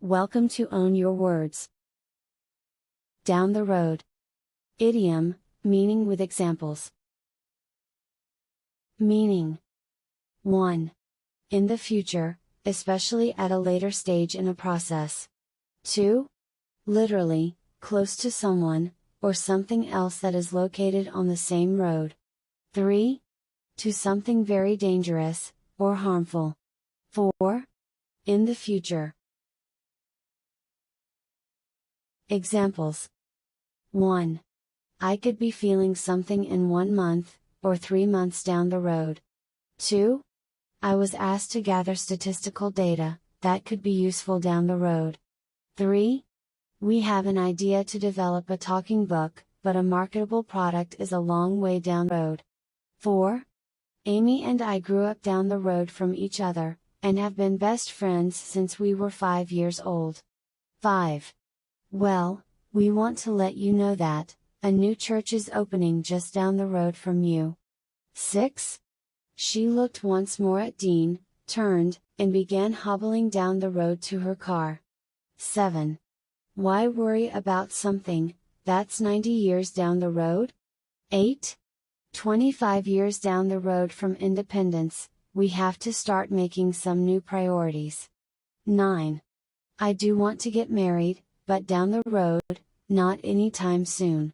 Welcome to Own Your Words. Down the road. Idiom, meaning with examples. Meaning. 1. In the future, especially at a later stage in a process. 2. Literally, close to someone, or something else that is located on the same road. 3. To something very dangerous, or harmful. 4. In the future. Examples. 1. I could be feeling something in 1 month, or 3 months down the road. 2. I was asked to gather statistical data, that could be useful down the road. 3. We have an idea to develop a talking book, but a marketable product is a long way down the road. 4. Amy and I grew up down the road from each other, and have been best friends since we were 5 years old. 5. Well, we want to let you know that, a new church is opening just down the road from you. 6. She looked once more at Dean, turned, and began hobbling down the road to her car. 7. Why worry about something that's 90 years down the road? 8. 25 years down the road from independence, we have to start making some new priorities. 9. I do want to get married, but down the road, not anytime soon.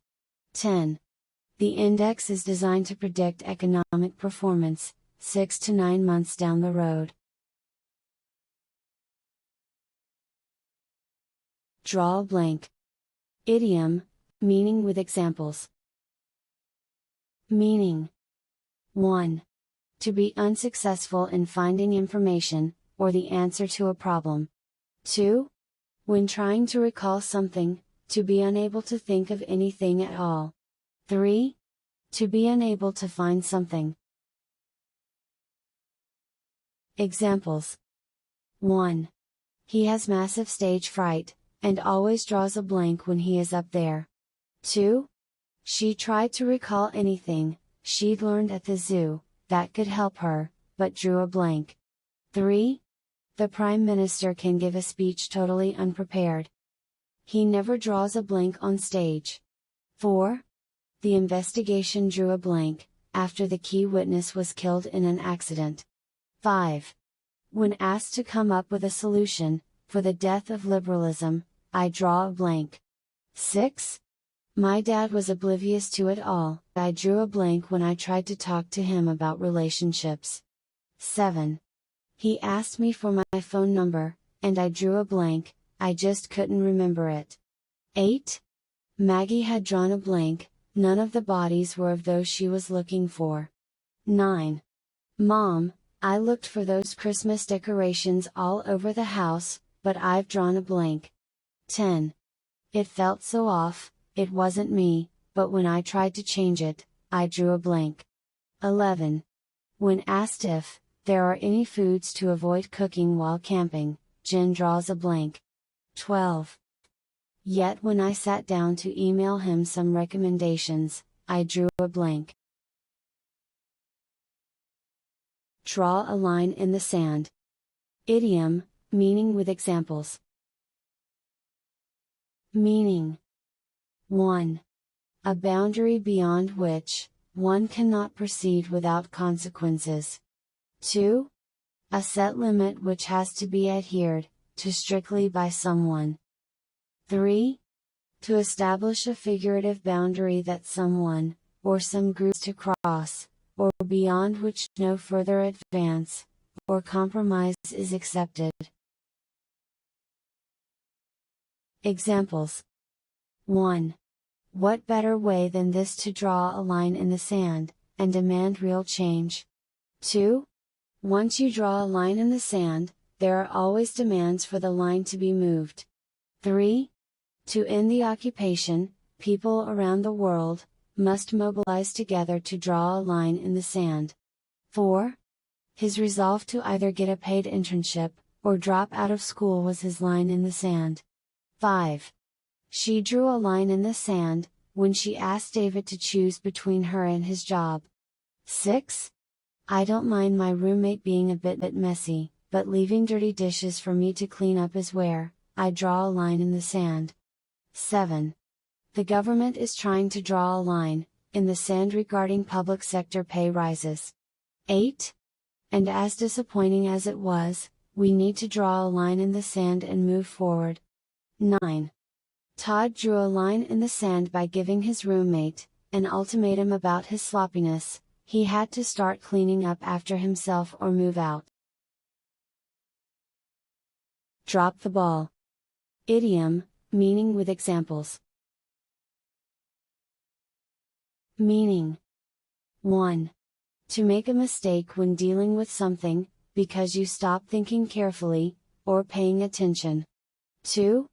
10. The index is designed to predict economic performance, 6 to 9 months down the road. Draw a blank. Idiom, meaning with examples. Meaning. 1. To be unsuccessful in finding information, or the answer to a problem. 2. When trying to recall something, to be unable to think of anything at all. 3. To be unable to find something. Examples. 1. He has massive stage fright, and always draws a blank when he is up there. 2. She tried to recall anything she'd learned at the zoo, that could help her, but drew a blank. 3. The Prime Minister can give a speech totally unprepared. He never draws a blank on stage. 4. The investigation drew a blank, after the key witness was killed in an accident. 5. When asked to come up with a solution, for the death of liberalism, I draw a blank. 6. My dad was oblivious to it all, I drew a blank when I tried to talk to him about relationships. 7. He asked me for my phone number, and I drew a blank, I just couldn't remember it. 8. Maggie had drawn a blank, none of the bodies were of those she was looking for. 9. Mom, I looked for those Christmas decorations all over the house, but I've drawn a blank. 10. It felt so off, it wasn't me, but when I tried to change it, I drew a blank. 11. When asked if there are any foods to avoid cooking while camping, Jen draws a blank. 12. Yet when I sat down to email him some recommendations, I drew a blank. Draw a line in the sand. Idiom, meaning with examples. Meaning. 1. A boundary beyond which, one cannot proceed without consequences. 2. A set limit which has to be adhered to strictly by someone. 3. To establish a figurative boundary that someone, or some groups to cross, or beyond which no further advance, or compromise is accepted. Examples. 1. What better way than this to draw a line in the sand, and demand real change? 2. Once you draw a line in the sand, there are always demands for the line to be moved. 3. To end the occupation, people around the world must mobilize together to draw a line in the sand. 4. His resolve to either get a paid internship, or drop out of school was his line in the sand. 5. She drew a line in the sand, when she asked David to choose between her and his job. 6. I don't mind my roommate being a bit messy, but leaving dirty dishes for me to clean up is where I draw a line in the sand. 7. The government is trying to draw a line in the sand regarding public sector pay rises. 8. And as disappointing as it was, we need to draw a line in the sand and move forward. 9. Todd drew a line in the sand by giving his roommate an ultimatum about his sloppiness. He had to start cleaning up after himself or move out. Drop the ball. Idiom, meaning with examples. Meaning. 1. To make a mistake when dealing with something, because you stop thinking carefully, or paying attention. 2.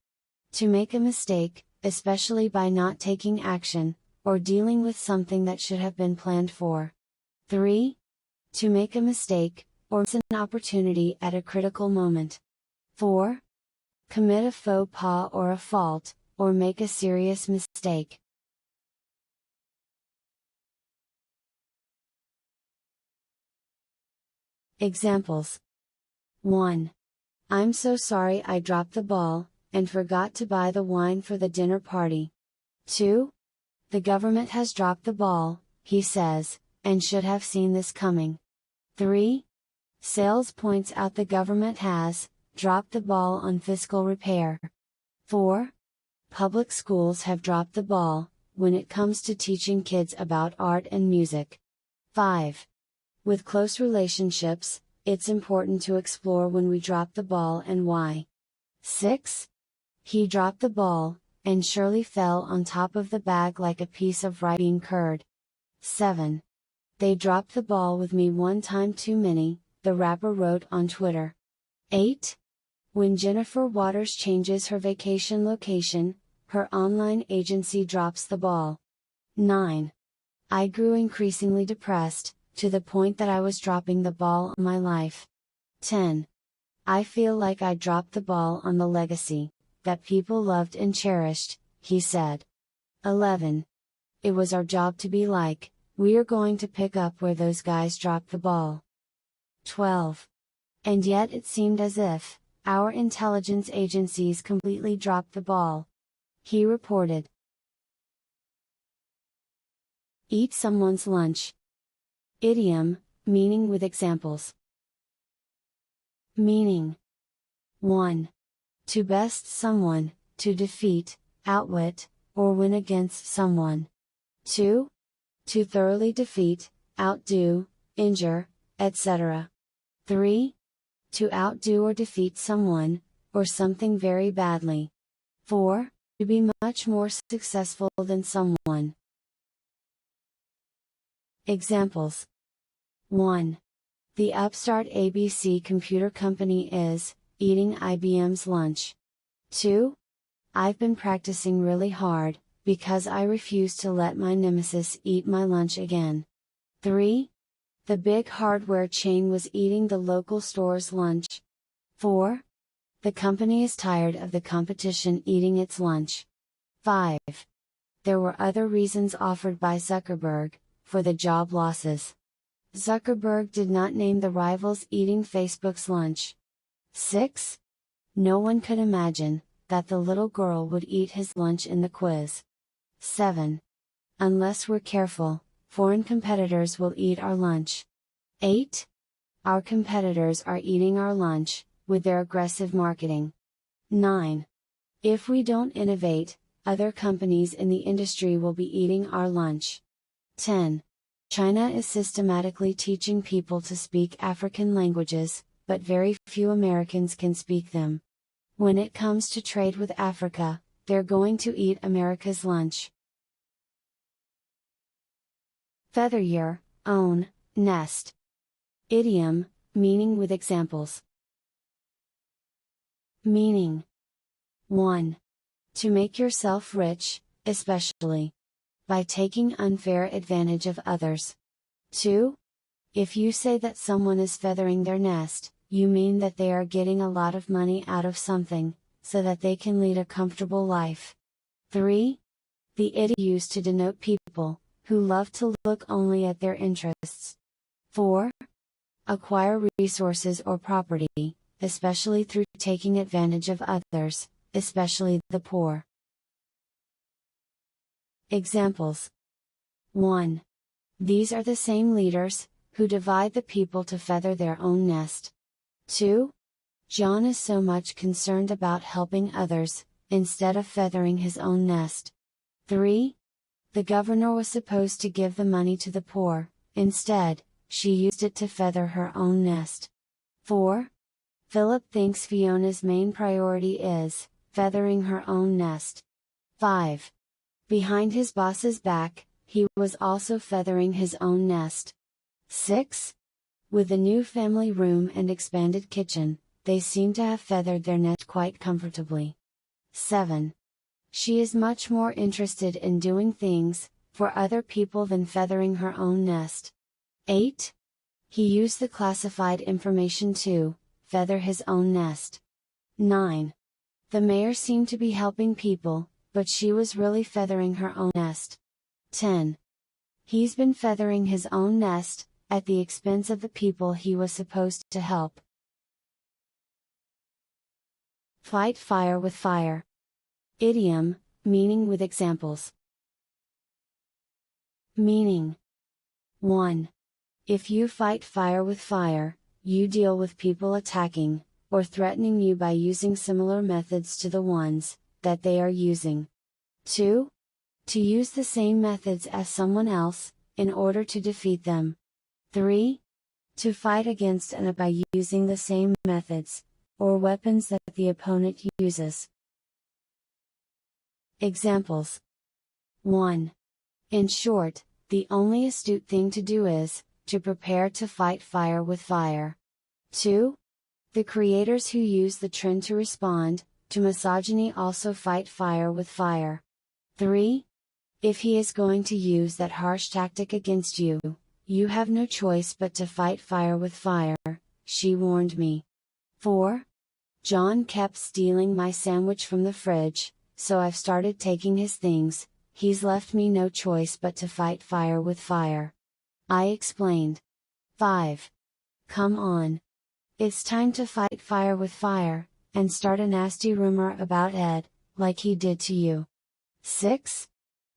To make a mistake, especially by not taking action, or dealing with something that should have been planned for. 3. To make a mistake, or miss an opportunity at a critical moment. 4. Commit a faux pas or a fault, or make a serious mistake. Examples. 1. I'm so sorry I dropped the ball, and forgot to buy the wine for the dinner party. 2. The government has dropped the ball, he says, and should have seen this coming. 3. Sales points out the government has dropped the ball on fiscal repair. 4. Public schools have dropped the ball when it comes to teaching kids about art and music. 5. With close relationships, it's important to explore when we drop the ball and why. 6. He dropped the ball, and Shirley fell on top of the bag like a piece of ripe bean curd. 7. They dropped the ball with me one time too many, the rapper wrote on Twitter. 8. When Jennifer Waters changes her vacation location, her online agency drops the ball. 9. I grew increasingly depressed, to the point that I was dropping the ball on my life. 10. I feel like I dropped the ball on the legacy that people loved and cherished, he said. 11. It was our job to be like, we're going to pick up where those guys dropped the ball. 12. And yet it seemed as if our intelligence agencies completely dropped the ball. He reported. Eat someone's lunch. Idiom, meaning with examples. Meaning. 1. To best someone, to defeat, outwit, or win against someone. 2. To thoroughly defeat, outdo, injure, etc. 3. To outdo or defeat someone, or something very badly. 4. To be much more successful than someone. Examples. 1. The upstart ABC computer company is eating IBM's lunch. 2. I've been practicing really hard, because I refuse to let my nemesis eat my lunch again. 3. The big hardware chain was eating the local store's lunch. 4. The company is tired of the competition eating its lunch. 5. There were other reasons offered by Zuckerberg for the job losses. Zuckerberg did not name the rivals eating Facebook's lunch. 6. No one could imagine that the little girl would eat his lunch in the quiz. 7. Unless we're careful, foreign competitors will eat our lunch. 8. Our competitors are eating our lunch with their aggressive marketing. 9. If we don't innovate, other companies in the industry will be eating our lunch. 10. China is systematically teaching people to speak African languages, but very few Americans can speak them. When it comes to trade with Africa, they're going to eat America's lunch. Feather your own nest. Idiom, meaning with examples. Meaning. 1. To make yourself rich, especially by taking unfair advantage of others. 2. If you say that someone is feathering their nest, you mean that they are getting a lot of money out of something, so that they can lead a comfortable life. 3. The id used to denote people who love to look only at their interests. 4. Acquire resources or property, especially through taking advantage of others, especially the poor. Examples. 1. These are the same leaders, who divide the people to feather their own nest. 2. John is so much concerned about helping others, instead of feathering his own nest. 3. The governor was supposed to give the money to the poor, instead, she used it to feather her own nest. 4. Philip thinks Fiona's main priority is feathering her own nest. 5. Behind his boss's back, he was also feathering his own nest. 6. With the new family room and expanded kitchen, they seem to have feathered their nest quite comfortably. 7. She is much more interested in doing things for other people than feathering her own nest. 8. He used the classified information to feather his own nest. 9. The mayor seemed to be helping people, but she was really feathering her own nest. 10. He's been feathering his own nest, at the expense of the people he was supposed to help. Fight fire with fire. Idiom, meaning with examples. Meaning. 1. If you fight fire with fire, you deal with people attacking, or threatening you by using similar methods to the ones that they are using. 2. To use the same methods as someone else, in order to defeat them. 3. To fight against and by using the same methods, or weapons that the opponent uses. Examples. 1. In short, the only astute thing to do is to prepare to fight fire with fire. 2. The creators who use the trend to respond to misogyny also fight fire with fire. 3. If he is going to use that harsh tactic against you, you have no choice but to fight fire with fire, she warned me. 4. John kept stealing my sandwich from the fridge, so I've started taking his things, he's left me no choice but to fight fire with fire. I explained. 5. Come on. It's time to fight fire with fire, and start a nasty rumor about Ed, like he did to you. 6.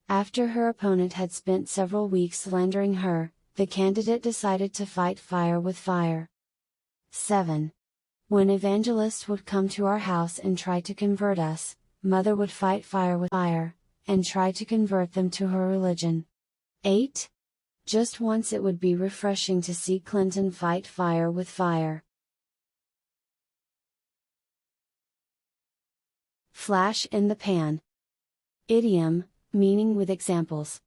After her opponent had spent several weeks slandering her, the candidate decided to fight fire with fire. 7. When evangelists would come to our house and try to convert us, Mother would fight fire with fire, and try to convert them to her religion. 8. Just once it would be refreshing to see Clinton fight fire with fire. Flash in the pan. Idiom, meaning with examples.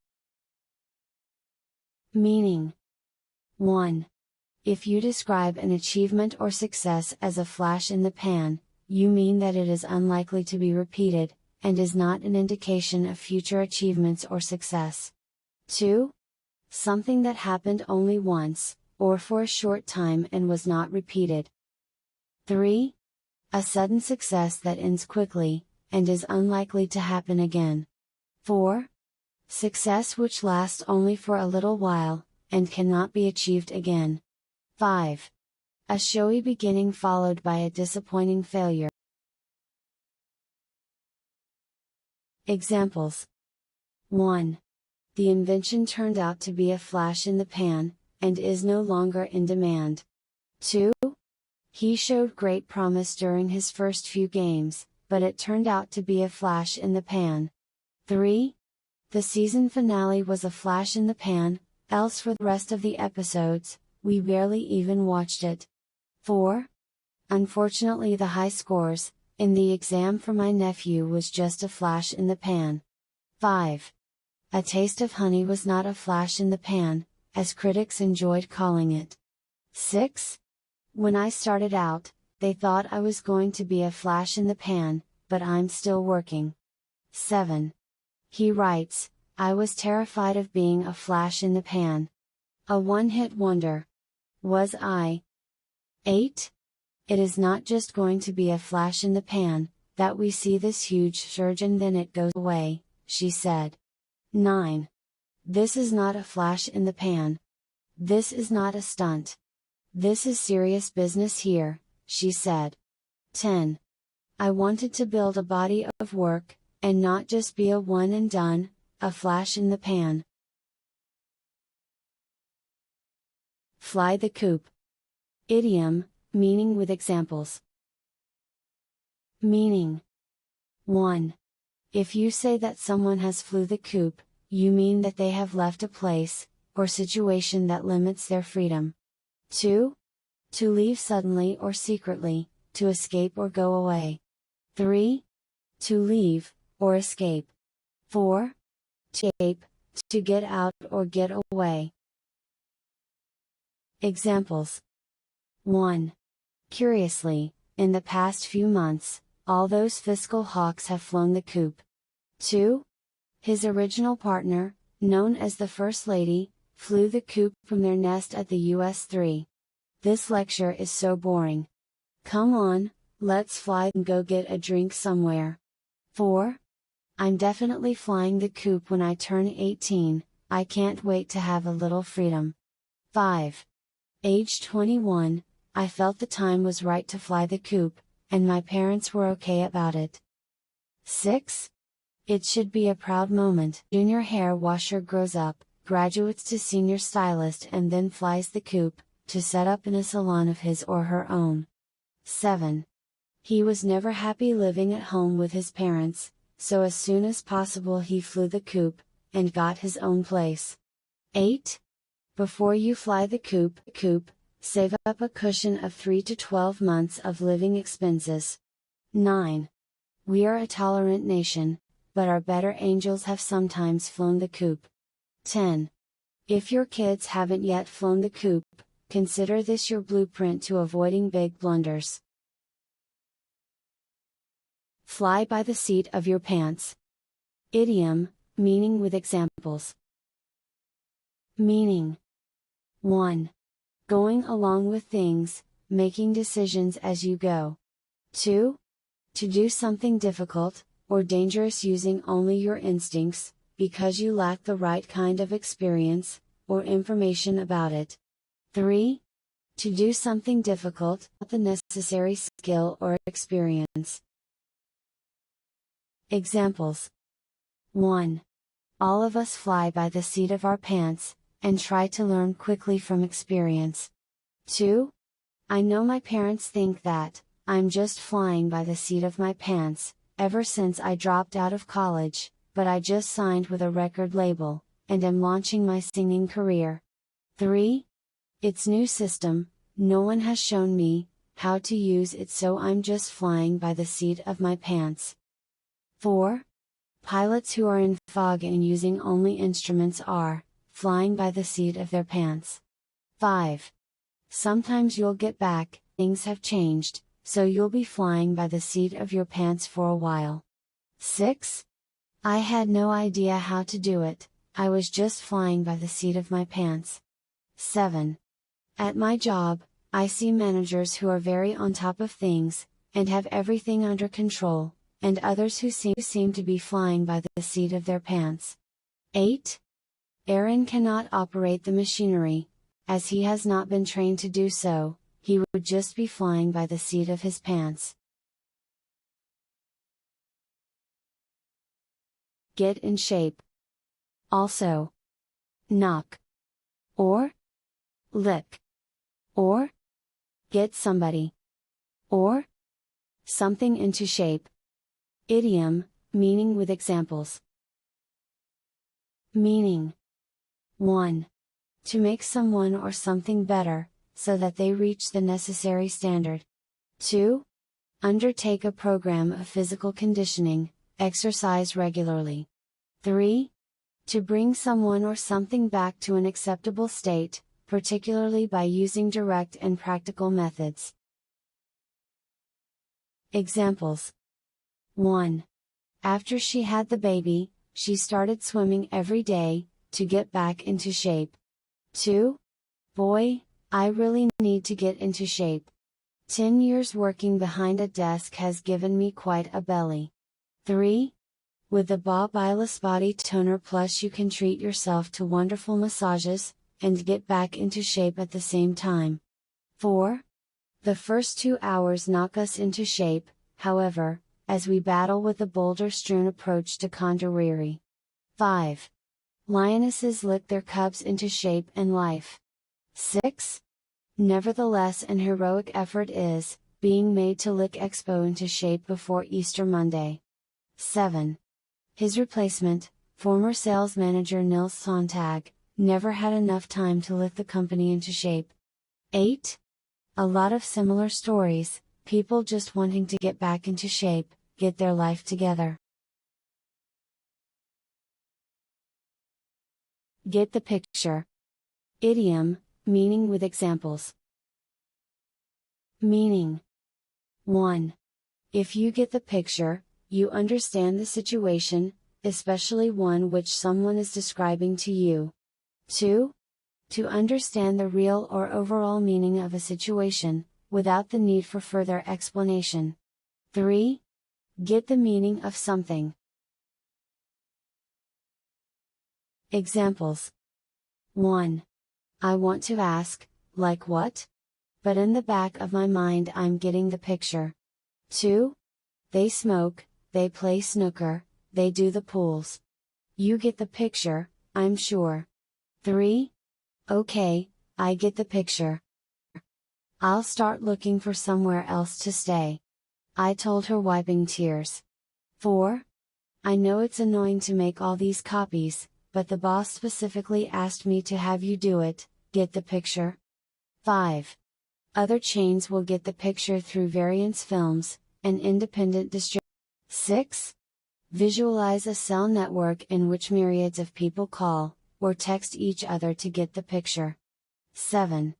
Meaning. 1. If you describe an achievement or success as a flash in the pan, you mean that it is unlikely to be repeated, and is not an indication of future achievements or success. 2. Something that happened only once, or for a short time and was not repeated. 3. A sudden success that ends quickly, and is unlikely to happen again. 4. Success which lasts only for a little while, and cannot be achieved again. 5. A showy beginning followed by a disappointing failure. Examples. 1. The invention turned out to be a flash in the pan, and is no longer in demand. 2. He showed great promise during his first few games, but it turned out to be a flash in the pan. 3. The season finale was a flash in the pan, else for the rest of the episodes, we barely even watched it. 4. Unfortunately, the high scores in the exam for my nephew was just a flash in the pan. 5. A Taste of Honey was not a flash in the pan, as critics enjoyed calling it. 6. When I started out, they thought I was going to be a flash in the pan, but I'm still working. 7. He writes, I was terrified of being a flash in the pan. A one-hit wonder. Was I? 8. It is not just going to be a flash in the pan, that we see this huge surge and then it goes away, she said. 9. This is not a flash in the pan. This is not a stunt. This is serious business here, she said. 10. I wanted to build a body of work, and not just be a one and done, a flash in the pan. Fly the coop. Idiom, meaning with examples. Meaning. 1. If you say that someone has flew the coop, you mean that they have left a place, or situation that limits their freedom. 2. To leave suddenly or secretly, to escape or go away. 3. To leave, or escape. 4. To escape, to get out or get away. Examples. 1. Curiously, in the past few months, all those fiscal hawks have flown the coop. 2. His original partner, known as the First Lady, flew the coop from their nest at the US 3. This lecture is so boring. Come on, let's fly and go get a drink somewhere. 4. I'm definitely flying the coop when I turn 18, I can't wait to have a little freedom. 5. Age 21, I felt the time was right to fly the coop, and my parents were okay about it. 6. It should be a proud moment. Junior hair washer grows up, graduates to senior stylist and then flies the coop, to set up in a salon of his or her own. 7. He was never happy living at home with his parents, so as soon as possible he flew the coop, and got his own place. 8. Before you fly the coop, save up a cushion of 3 to 12 months of living expenses. 9. We are a tolerant nation, but our better angels have sometimes flown the coop. 10. If your kids haven't yet flown the coop, consider this your blueprint to avoiding big blunders. Fly by the seat of your pants. Idiom, meaning with examples. Meaning. 1. Going along with things, making decisions as you go. 2. To do something difficult, or dangerous using only your instincts, because you lack the right kind of experience, or information about it. 3. To do something difficult, without the necessary skill or experience. Examples. 1. All of us fly by the seat of our pants, and try to learn quickly from experience. 2. I know my parents think that, I'm just flying by the seat of my pants, ever since I dropped out of college, but I just signed with a record label, and am launching my singing career. 3. It's new system, no one has shown me how to use it, so I'm just flying by the seat of my pants. 4. Pilots who are in fog and using only instruments are flying by the seat of their pants. 5. Sometimes you'll get back, things have changed, so you'll be flying by the seat of your pants for a while. 6. I had no idea how to do it, I was just flying by the seat of my pants. 7. At my job, I see managers who are very on top of things, and have everything under control, and others who seem to be flying by the seat of their pants. 8. Aaron cannot operate the machinery, as he has not been trained to do so, he would just be flying by the seat of his pants. Get in shape. Also. Knock. Or. Lick. Or. Get somebody. Or. Something into shape. Idiom, meaning with examples. Meaning. 1. To make someone or something better, so that they reach the necessary standard. 2. Undertake a program of physical conditioning, exercise regularly. 3. To bring someone or something back to an acceptable state, particularly by using direct and practical methods. Examples. 1. After she had the baby, she started swimming every day, to get back into shape. 2. Boy, I really need to get into shape. 10 years working behind a desk has given me quite a belly. 3. With the Bob Eyeless Body Toner Plus you can treat yourself to wonderful massages, and get back into shape at the same time. 4. The first 2 hours knock us into shape, however, as we battle with the boulder-strewn approach to Konduriri. 5. Lionesses lick their cubs into shape and life. 6. Nevertheless, an heroic effort is being made to lick Expo into shape before Easter Monday. 7. His replacement, former sales manager Nils Sontag, never had enough time to lick the company into shape. 8. A lot of similar stories, people just wanting to get back into shape, get their life together. Get the picture. Idiom, meaning with examples. Meaning. 1. If you get the picture, you understand the situation, especially one which someone is describing to you. 2. To understand the real or overall meaning of a situation, without the need for further explanation. 3. Get the meaning of something. Examples. 1. I want to ask, like what? But in the back of my mind I'm getting the picture. 2. They smoke, they play snooker, they do the pools. You get the picture, I'm sure. 3. Okay, I get the picture. I'll start looking for somewhere else to stay. I told her, wiping tears. 4. I know it's annoying to make all these copies, but the boss specifically asked me to have you do it, get the picture? 5. Other chains will get the picture through Variance Films, an independent distributor. 6. Visualize a cell network in which myriads of people call, or text each other to get the picture. 7.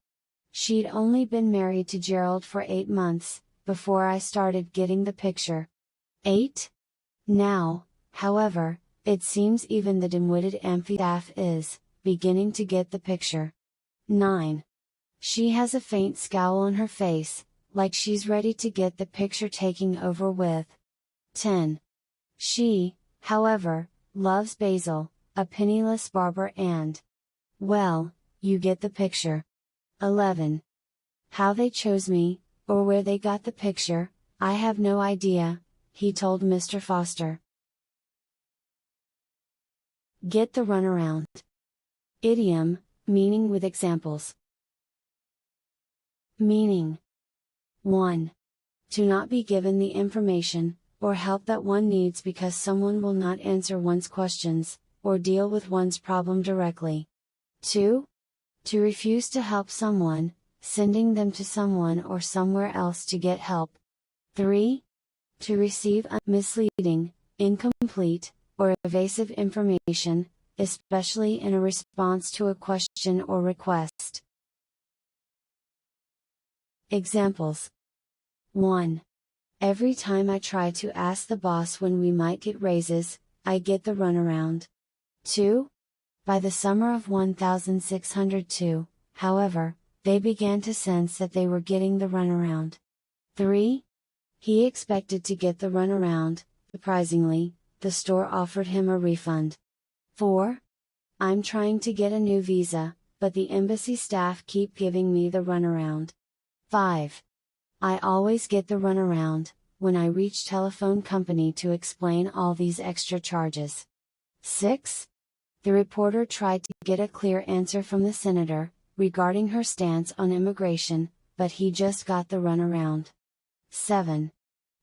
She'd only been married to Gerald for 8 months, before I started getting the picture. 8. Now, however, it seems even the dim-witted amphistaff is beginning to get the picture. 9. She has a faint scowl on her face, like she's ready to get the picture taking over with. 10. She, however, loves Basil, a penniless barber, and well, you get the picture. 11. How they chose me, or where they got the picture, I have no idea, he told Mr. Foster. Get the runaround. Idiom, meaning with examples. Meaning. 1. To not be given the information, or help that one needs because someone will not answer one's questions, or deal with one's problem directly. 2. To refuse to help someone, sending them to someone or somewhere else to get help. 3. To receive misleading, incomplete, or evasive information, especially in a response to a question or request. Examples. 1. Every time I try to ask the boss when we might get raises, I get the runaround. 2. By the summer of 1602, however, they began to sense that they were getting the runaround. 3. He expected to get the runaround, surprisingly, the store offered him a refund. 4. I'm trying to get a new visa, but the embassy staff keep giving me the runaround. 5. I always get the runaround, when I reach telephone company to explain all these extra charges. 6. The reporter tried to get a clear answer from the senator, regarding her stance on immigration, but he just got the runaround. 7.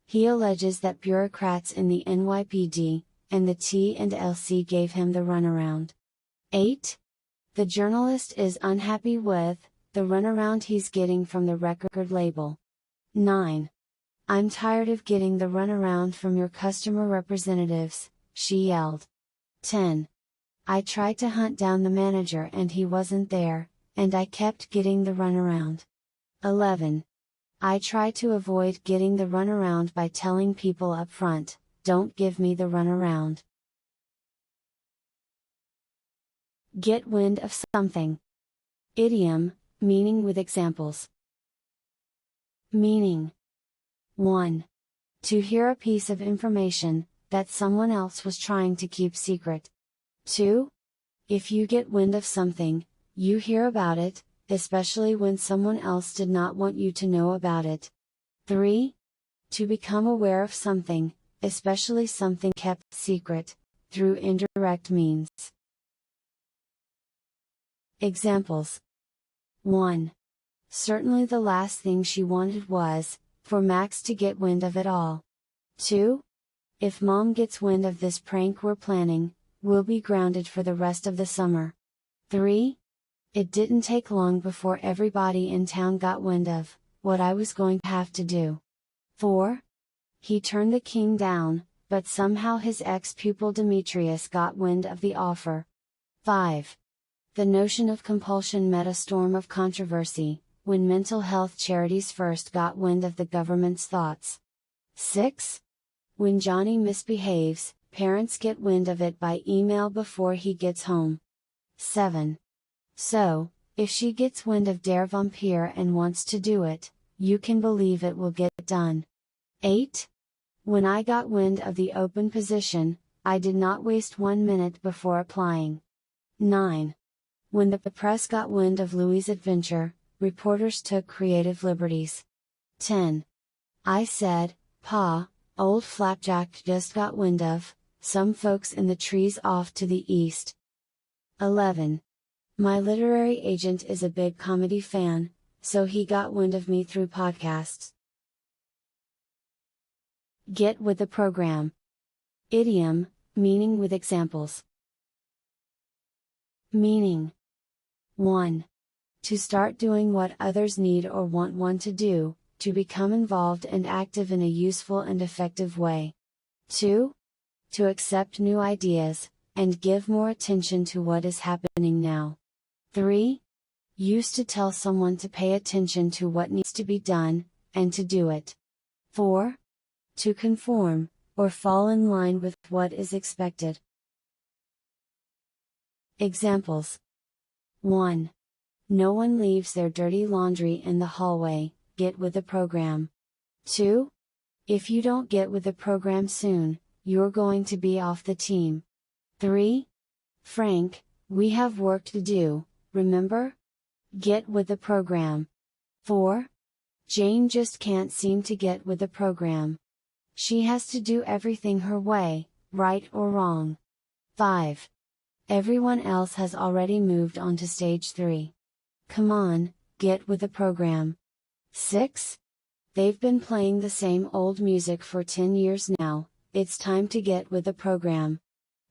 He alleges that bureaucrats in the NYPD, and the T&LC gave him the runaround. 8. The journalist is unhappy with the runaround he's getting from the record label. 9. I'm tired of getting the runaround from your customer representatives, she yelled. 10. I tried to hunt down the manager and he wasn't there, and I kept getting the runaround. 11. I try to avoid getting the runaround by telling people up front, don't give me the runaround. Get wind of something. Idiom, meaning with examples. Meaning. 1. To hear a piece of information that someone else was trying to keep secret. 2. If you get wind of something, you hear about it, especially when someone else did not want you to know about it. 3. To become aware of something, especially something kept secret, through indirect means. Examples. 1. Certainly the last thing she wanted was, for Max to get wind of it all. 2. If Mom gets wind of this prank we're planning, we'll be grounded for the rest of the summer. 3. It didn't take long before everybody in town got wind of what I was going to have to do. 4. He turned the king down, but somehow his ex-pupil Demetrius got wind of the offer. 5. The notion of compulsion met a storm of controversy, when mental health charities first got wind of the government's thoughts. 6. When Johnny misbehaves, parents get wind of it by email before he gets home. 7. So, if she gets wind of Der Vampire and wants to do it, you can believe it will get done. 8. When I got wind of the open position, I did not waste 1 minute before applying. 9. When the press got wind of Louis' adventure, reporters took creative liberties. 10. I said, Pa, old Flapjack just got wind of some folks in the trees off to the east. 11. My literary agent is a big comedy fan, so he got wind of me through podcasts. Get with the program. Idiom, meaning with examples. Meaning. 1. To start doing what others need or want one to do, to become involved and active in a useful and effective way. 2. To accept new ideas, and give more attention to what is happening now. 3. Use to tell someone to pay attention to what needs to be done, and to do it. 4. To conform, or fall in line with what is expected. Examples. 1. No one leaves their dirty laundry in the hallway, get with the program. 2. If you don't get with the program soon, you're going to be off the team. 3. Frank, we have work to do, remember? Get with the program. 4. Jane just can't seem to get with the program. She has to do everything her way, right or wrong. 5. Everyone else has already moved on to stage 3. Come on, get with the program. 6. They've been playing the same old music for 10 years now, it's time to get with the program.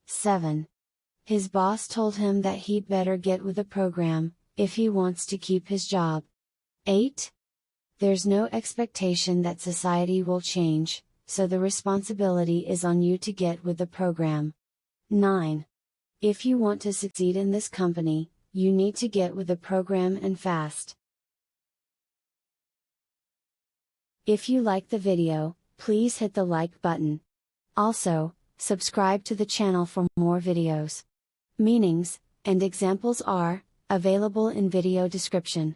7. His boss told him that he'd better get with the program, if he wants to keep his job. 8. There's no expectation that society will change, so the responsibility is on you to get with the program. 9. If you want to succeed in this company, you need to get with the program and fast. If you like the video, please hit the like button. Also, subscribe to the channel for more videos. Meanings, and examples are available in video description.